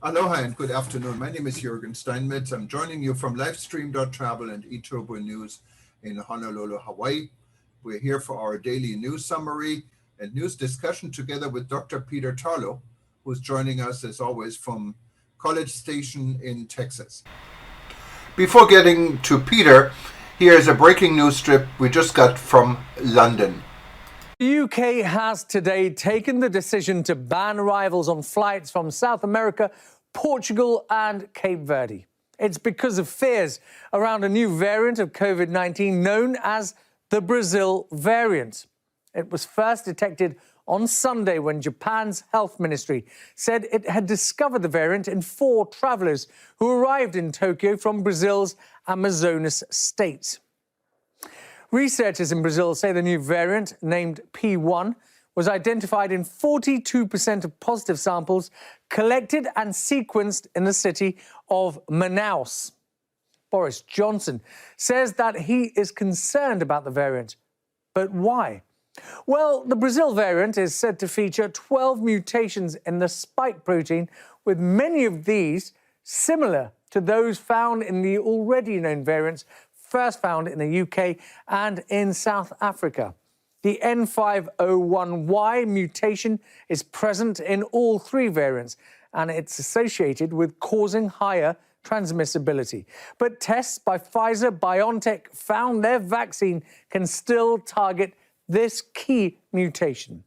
Aloha and good afternoon. My name is Juergen Steinmetz. I'm joining you from Livestream Travel and eTurboNews in Honolulu, Hawaii. We're here for our daily news summary and news discussion together with Dr. Peter Tarlow, who's joining us as always from College Station in Texas. Before getting to Peter, here's a breaking news strip we just got from London. The UK has today taken the decision to ban arrivals on flights from South America, Portugal and Cape Verde. It's because of fears around a new variant of COVID-19 known as the Brazil variant. It was first detected on Sunday when Japan's health ministry said it had discovered the variant in 4 travelers who arrived in Tokyo from Brazil's Amazonas state. Researchers in Brazil say the new variant, named P1, was identified in 42% of positive samples collected and sequenced in the city of Manaus. Boris Johnson says that he is concerned about the variant. But why? Well, the Brazil variant is said to feature 12 mutations in the spike protein, with many of these similar to those found in the already known variants first found in the UK and in South Africa. The N501Y mutation is present in all 3 variants, and it's associated with causing higher transmissibility. But tests by Pfizer-BioNTech found their vaccine can still target this key mutation.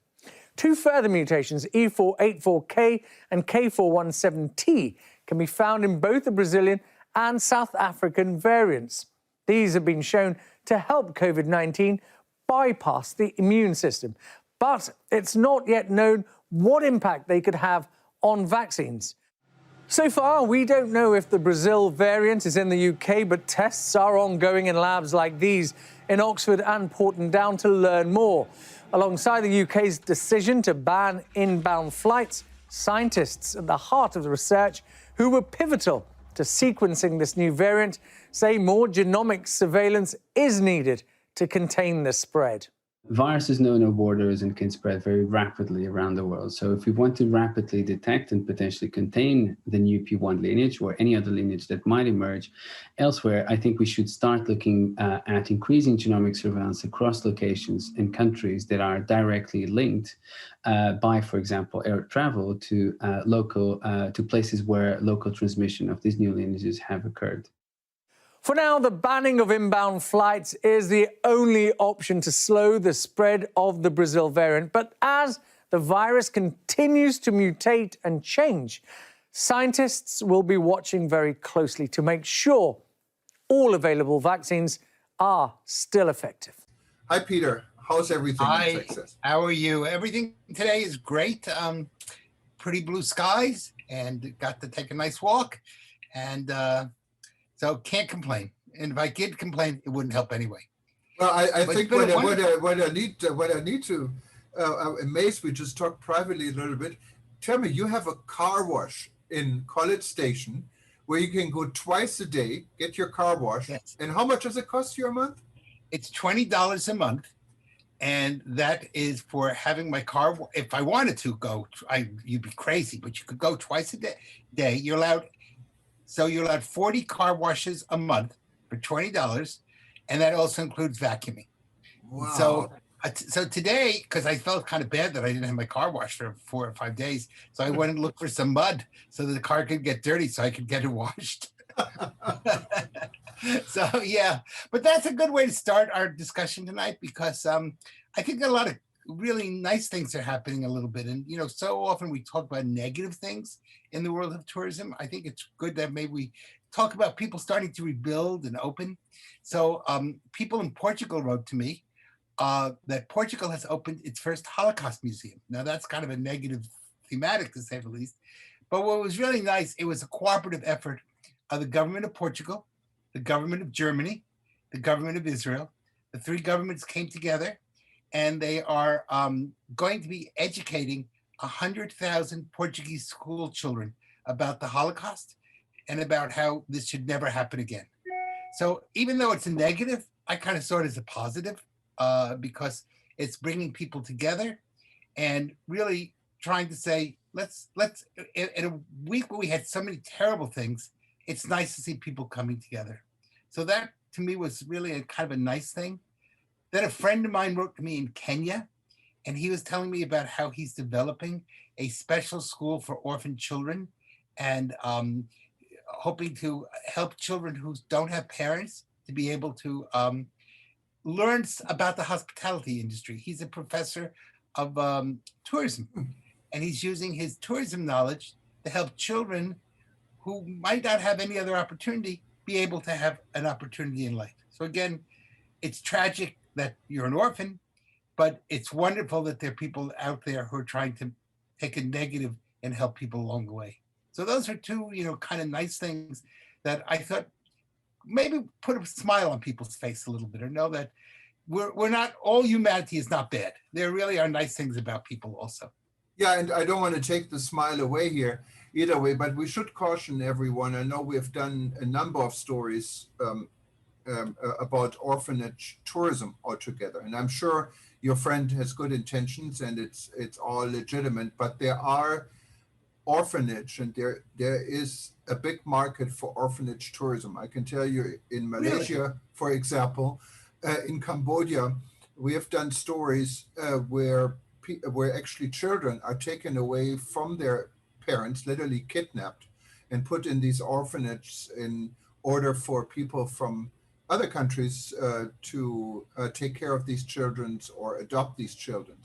2 further mutations, E484K and K417T, can be found in both the Brazilian and South African variants. These have been shown to help COVID-19 bypass the immune system, but it's not yet known what impact they could have on vaccines. So far, we don't know if the Brazil variant is in the UK, but tests are ongoing in labs like these in Oxford and Porton Down to learn more. Alongside the UK's decision to ban inbound flights, scientists at the heart of the research who were pivotal to sequencing this new variant say more genomic surveillance is needed to contain the spread. Viruses know no borders and can spread very rapidly around the world. So if we want to rapidly detect and potentially contain the new P1 lineage or any other lineage that might emerge elsewhere, I think we should start looking at increasing genomic surveillance across locations and countries that are directly linked by, for example, air travel to to places where local transmission of these new lineages have occurred. For now, the banning of inbound flights is the only option to slow the spread of the Brazil variant. But as the virus continues to mutate and change, scientists will be watching very closely to make sure all available vaccines are still effective. Hi, Peter. How's everything in Texas? How are you? Everything today is great. Pretty blue skies, and got to take a nice walk. And so can't complain. And if I did complain, it wouldn't help anyway. Well, I think what I need to, Mace, we just talked privately a little bit. Tell me, you have a car wash in College Station where you can go twice a day, get your car washed. Yes. And how much does it cost you a month? It's $20 a month. And that is for having my car. If I wanted to go, you'd be crazy, but you could go twice a day. You're allowed 40 car washes a month for $20, and that also includes vacuuming. Wow. So today, because I felt kind of bad that I didn't have my car washed for 4 or 5 days, so I went and looked for some mud so that the car could get dirty so I could get it washed. So yeah, but that's a good way to start our discussion tonight, because I think a lot of really nice things are happening a little bit. And, so often we talk about negative things in the world of tourism. I think it's good that maybe we talk about people starting to rebuild and open. So people in Portugal wrote to me that Portugal has opened its first Holocaust Museum. Now that's kind of a negative thematic, to say the least. But what was really nice, it was a cooperative effort of the government of Portugal, the government of Germany, the government of Israel. The 3 governments came together, and they are going to be educating 100,000 Portuguese school children about the Holocaust and about how this should never happen again. So even though it's a negative, I kind of saw it as a positive because it's bringing people together and really trying to say, let's in a week where we had so many terrible things, it's nice to see people coming together. So that to me was really a kind of a nice thing. Then a friend of mine wrote to me in Kenya, and he was telling me about how he's developing a special school for orphan children and hoping to help children who don't have parents to be able to learn about the hospitality industry. He's a professor of tourism, and he's using his tourism knowledge to help children who might not have any other opportunity be able to have an opportunity in life. So again, it's tragic that you're an orphan, but it's wonderful that there are people out there who are trying to take a negative and help people along the way. So those are two, kind of nice things that I thought maybe put a smile on people's face a little bit, or know that we're not, all humanity is not bad. There really are nice things about people also. Yeah, and I don't want to take the smile away here either way, but we should caution everyone. I know we've done a number of stories about orphanage tourism altogether, and I'm sure your friend has good intentions and it's all legitimate, but there are orphanage, and there is a big market for orphanage tourism. I can tell you in Malaysia, Really? for example, in Cambodia, we have done stories where actually children are taken away from their parents, literally kidnapped, and put in these orphanages in order for people from other countries to take care of these children or adopt these children.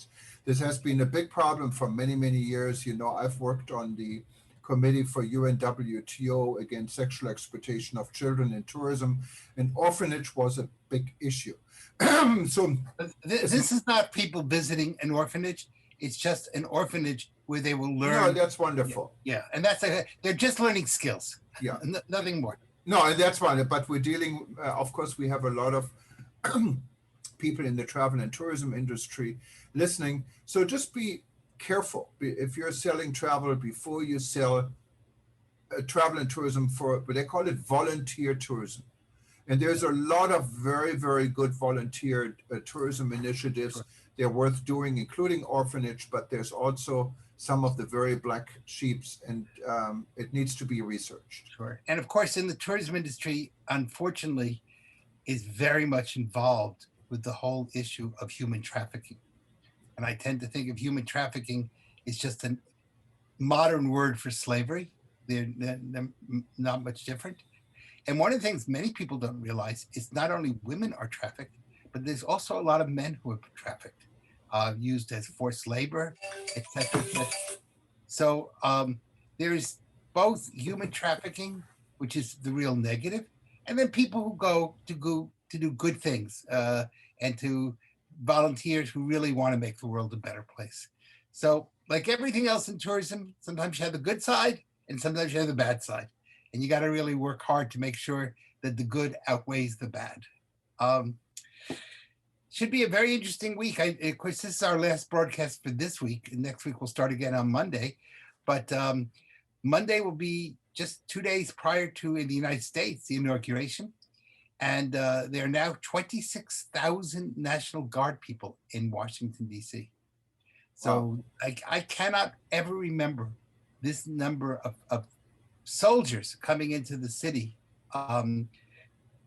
This has been a big problem for many, many years. I've worked on the committee for UNWTO against sexual exploitation of children in tourism, and orphanage was a big issue. So this is not people visiting an orphanage. It's just an orphanage where they will learn. No, that's wonderful. Yeah, and they're just learning skills. Yeah, nothing more. No, and that's fine. But we're dealing, of course, we have a lot of people in the travel and tourism industry listening. So just be careful. If you're selling travel, before you sell travel and tourism for, but they call it volunteer tourism. And there's a lot of very, very good volunteer tourism initiatives. Sure. They're worth doing, including orphanage, but there's also some of the very black sheeps, and it needs to be researched. Sure. And of course, in the tourism industry, unfortunately, is very much involved with the whole issue of human trafficking. And I tend to think of human trafficking as just a modern word for slavery. They're not much different. And one of the things many people don't realize is not only women are trafficked, but there's also a lot of men who are trafficked, used as forced labor, etc. So there's both human trafficking, which is the real negative, and then people who go to do good things and to volunteers who really want to make the world a better place. So like everything else in tourism, sometimes you have the good side and sometimes you have the bad side. And you got to really work hard to make sure that the good outweighs the bad. Should be a very interesting week. Of course, this is our last broadcast for this week. And next week we'll start again on Monday. But Monday will be just 2 days prior to, in the United States, the inauguration. And there are now 26,000 National Guard people in Washington, D.C. So wow. I cannot ever remember this number of soldiers coming into the city. And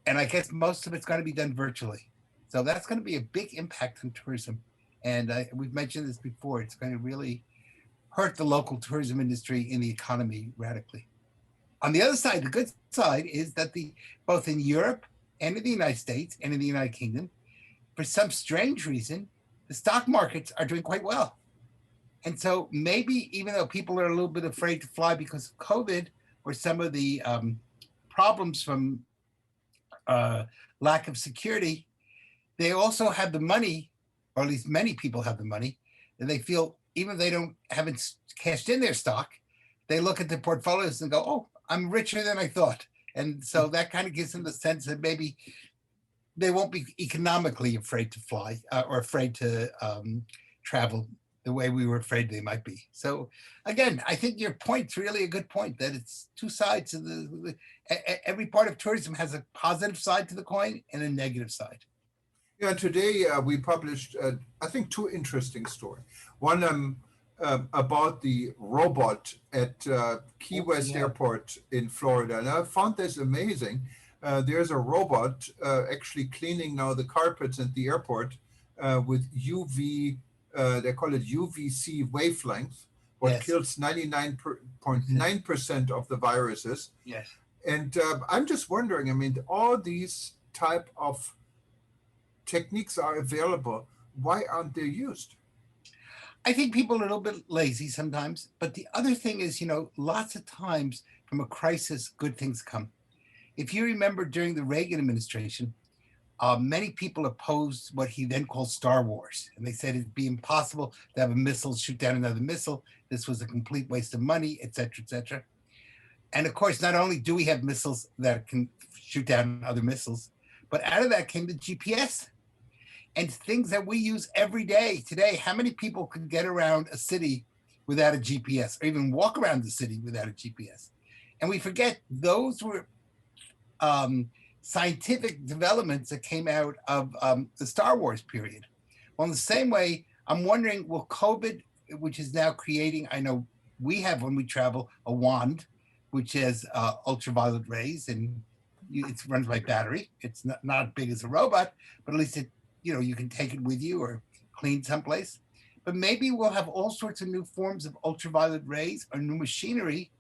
I guess most of it's going to be done virtually. So that's going to be a big impact on tourism. And we've mentioned this before. It's going to really hurt the local tourism industry in the economy radically. On the other side, the good side is that both in Europe and in the United States and in the United Kingdom, for some strange reason, the stock markets are doing quite well. And so maybe even though people are a little bit afraid to fly because of COVID or some of the problems from lack of security, they also have the money, or at least many people have the money, and they feel even if they haven't cashed in their stock, they look at their portfolios and go, oh, I'm richer than I thought. And so that kind of gives them the sense that maybe they won't be economically afraid to fly or afraid to travel the way we were afraid they might be. So again, I think your point's really a good point, that it's two sides of every part of tourism has a positive side to the coin and a negative side. Yeah, today we published, I think, two interesting stories. One, about the robot at Key West yeah. Airport in Florida, and I found this amazing. There's a robot actually cleaning now the carpets at the airport with UV, they call it UVC wavelength, what Yes. kills 99.9% of the viruses. Yes. And I'm just wondering, I mean, all these type of techniques are available. Why aren't they used? I think people are a little bit lazy sometimes, but the other thing is, lots of times from a crisis, good things come. If you remember during the Reagan administration, many people opposed what he then called Star Wars. And they said it'd be impossible to have a missile shoot down another missile. This was a complete waste of money, et cetera, et cetera. And of course, not only do we have missiles that can shoot down other missiles, but out of that came the GPS and things that we use every day today. How many people could get around a city without a GPS, or even walk around the city without a GPS? And we forget those were scientific developments that came out of the Star Wars period. Well, in the same way, I'm wondering, will COVID, which is now creating, I know we have when we travel, a wand, which has ultraviolet rays, and it runs by battery. It's not big as a robot, but at least it, you can take it with you or clean someplace. But maybe we'll have all sorts of new forms of ultraviolet rays or new machinery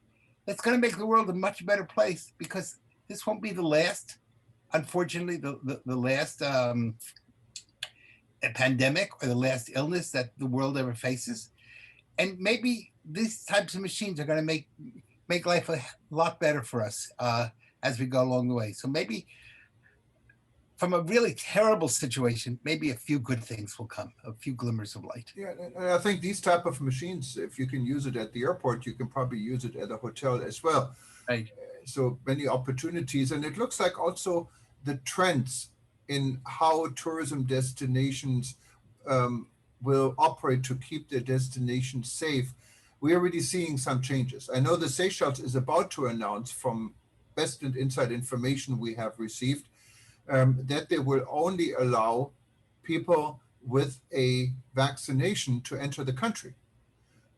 that's going to make the world a much better place, because this won't be the last, unfortunately, the last pandemic or the last illness that the world ever faces. And maybe these types of machines are going to make life a lot better for us as we go along the way. So maybe from a really terrible situation, maybe a few good things will come, a few glimmers of light. Yeah, and I think these type of machines, if you can use it at the airport, you can probably use it at a hotel as well. Right. So many opportunities. And it looks like also the trends in how tourism destinations will operate to keep their destinations safe. We're already seeing some changes. I know the Seychelles is about to announce, from best and inside information we have received, that they will only allow people with a vaccination to enter the country.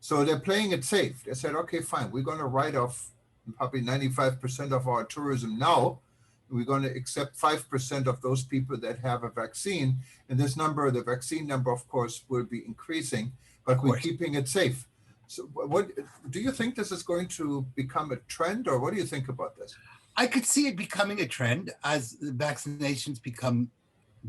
So they're playing it safe. They said, okay, fine, we're going to write off probably 95% of our tourism now. We're going to accept 5% of those people that have a vaccine. And this number, the vaccine number, of course, will be increasing, but we're keeping it safe. So what do you think this is going to become a trend, or what do you think about this? I could see it becoming a trend as the vaccinations become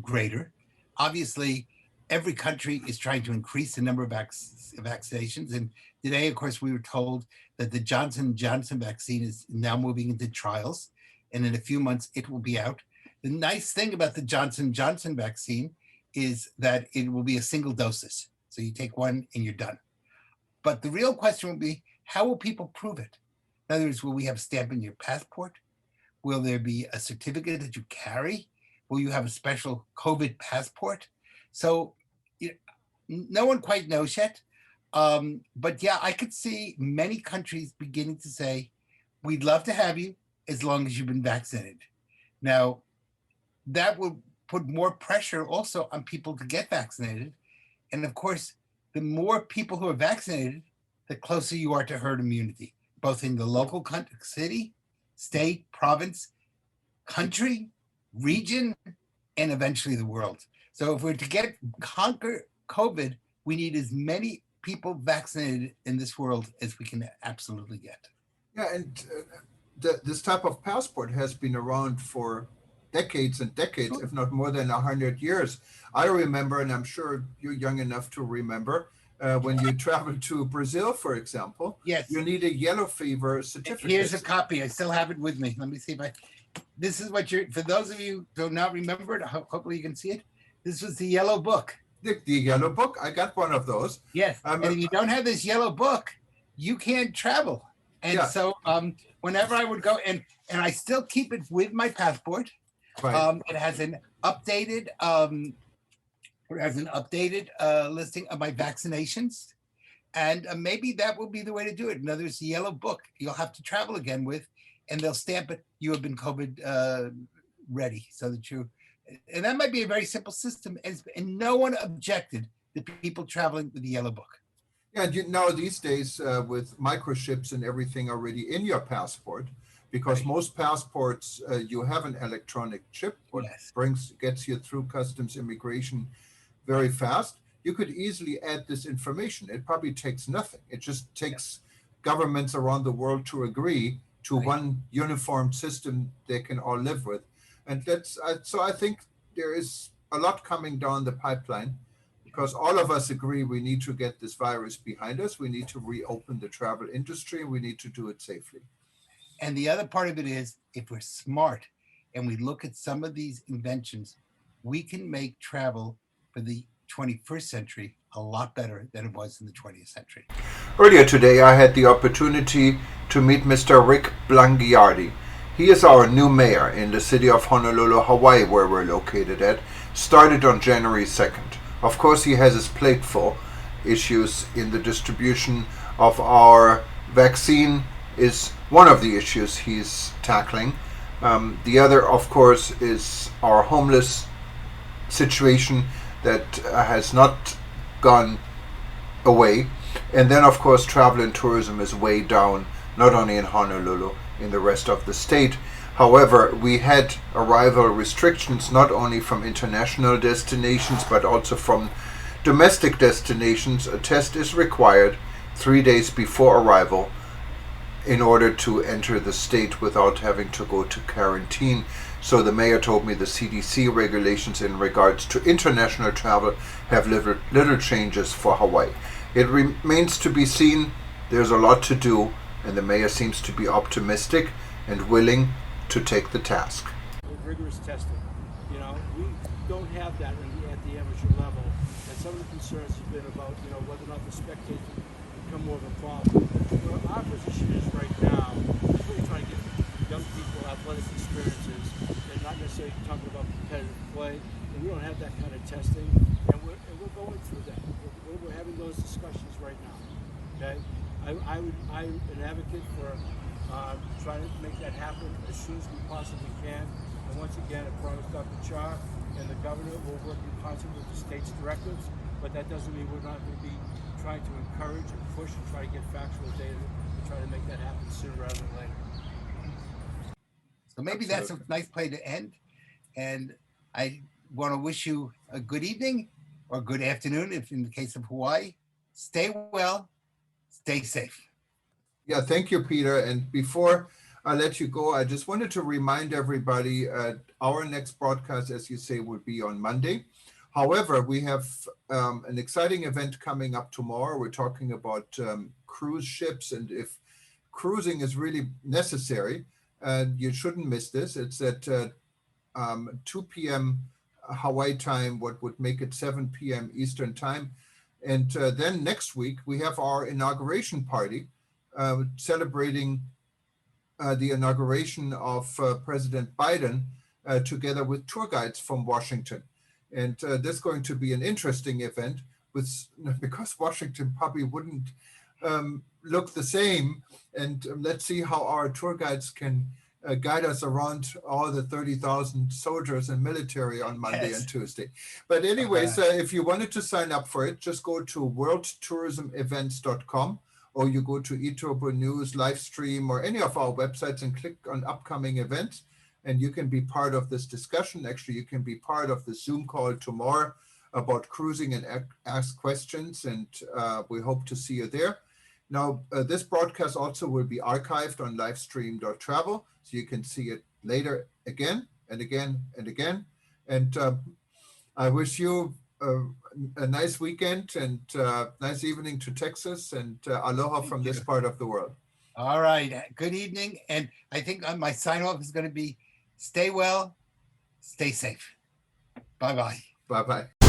greater. Obviously, every country is trying to increase the number of vaccinations. And today, of course, we were told that the Johnson & Johnson vaccine is now moving into trials. And in a few months, it will be out. The nice thing about the Johnson & Johnson vaccine is that it will be a single doses. So you take one and you're done. But the real question will be, how will people prove it? In other words, will we have a stamp in your passport? Will there be a certificate that you carry? Will you have a special COVID passport? So no one quite knows yet. But yeah, I could see many countries beginning to say, we'd love to have you as long as you've been vaccinated. Now, that will put more pressure also on people to get vaccinated. And of course, the more people who are vaccinated, the closer you are to herd immunity, both in the local city, state, province, country, region, and eventually the world. So if we're to conquer COVID, we need as many people vaccinated in this world as we can absolutely get. Yeah, and this type of passport has been around for decades and decades, if not more than 100 years. I remember, and I'm sure you're young enough to remember, when you travel to Brazil, for example, yes, you need a yellow fever certificate. Here's a copy. I still have it with me. Let me see if this is what for those of you who do not remember it, hopefully you can see it. This was the yellow book. The yellow book, I got one of those. Yes, and if you don't have this yellow book, you can't travel. And so whenever I would go, and I still keep it with my passport. Right. It has an updated listing of my vaccinations, and maybe that will be the way to do it. In other words, the yellow book you'll have to travel again with, and they'll stamp it. You have been COVID ready, so that and that might be a very simple system. And no one objected to people traveling with the yellow book. Yeah, and you know, these days with microchips and everything already in your passport, because Right. most passports you have an electronic chip, what Yes. gets you through customs immigration very Right. fast. You could easily add this information. It probably takes nothing. It just Yeah. takes governments around the world to agree to Right. one uniform system they can all live with, and so I think there is a lot coming down the pipeline because all of us agree we need to get this virus behind us. We need to reopen the travel industry. We need to do it safely. And the other part of it is, if we're smart and we look at some of these inventions, we can make travel for the 21st century a lot better than it was in the 20th century. Earlier today, I had the opportunity to meet Mr. Rick Blangiardi. He is our new mayor in the city of Honolulu, Hawaii, where we're located at. Started on January 2nd. Of course, he has his plate full. Issues in the distribution of our vaccine is one of the issues he's tackling. The other, of course, is our homeless situation that has not gone away. And then, of course, travel and tourism is way down, not only in Honolulu, in the rest of the state. However, we had arrival restrictions not only from international destinations, but also from domestic destinations. A test is required 3 days before arrival in order to enter the state without having to go to quarantine. So the mayor told me the CDC regulations in regards to international travel have little changes for Hawaii. It remains to be seen. There's a lot to do, and the mayor seems to be optimistic and willing to take the task. Rigorous testing. You know, we don't have that at the amateur level, and some of the concerns have been about, you know, whether or not the spectators become more of a problem. Well, our position is right now, is really trying to give young people athletic experiences and not necessarily talking about competitive play. And we don't have that kind of testing, and we're going through that. We're having those discussions right now. Okay, I'm an advocate for trying to make that happen as soon as we possibly can. And once again, I promise Dr. Char and the governor will work in concert with the state's directives, but that doesn't mean we're not going to be trying to encourage and push and try to get factual data to try to make that happen sooner rather than later. So maybe that's a nice place to end. And I want to wish you a good evening or good afternoon, if in the case of Hawaii. Stay well, stay safe. Yeah, thank you, Peter. And before I let you go, I just wanted to remind everybody our next broadcast, as you say, will be on Monday. However, we have an exciting event coming up tomorrow. We're talking about cruise ships, and if cruising is really necessary, you shouldn't miss this. It's at 2 p.m. Hawaii time, what would make it 7 p.m. Eastern time. And then next week, we have our inauguration party celebrating the inauguration of President Biden together with tour guides from Washington. And this is going to be an interesting event because Washington probably wouldn't look the same. And let's see how our tour guides can guide us around all the 30,000 soldiers and military on Monday Yes. and Tuesday. But anyways, if you wanted to sign up for it, just go to worldtourismevents.com, or you go to eTurboNews, Livestream, or any of our websites and click on upcoming events, and you can be part of this discussion. Actually, you can be part of the Zoom call tomorrow about cruising and ask questions, and we hope to see you there. Now, this broadcast also will be archived on livestream.travel, so you can see it later again and again and again. And I wish you a nice weekend and nice evening to Texas, and aloha from this part of the world. All right. Good evening. And I think my sign off is going to be stay well, stay safe. Bye-bye. Bye-bye.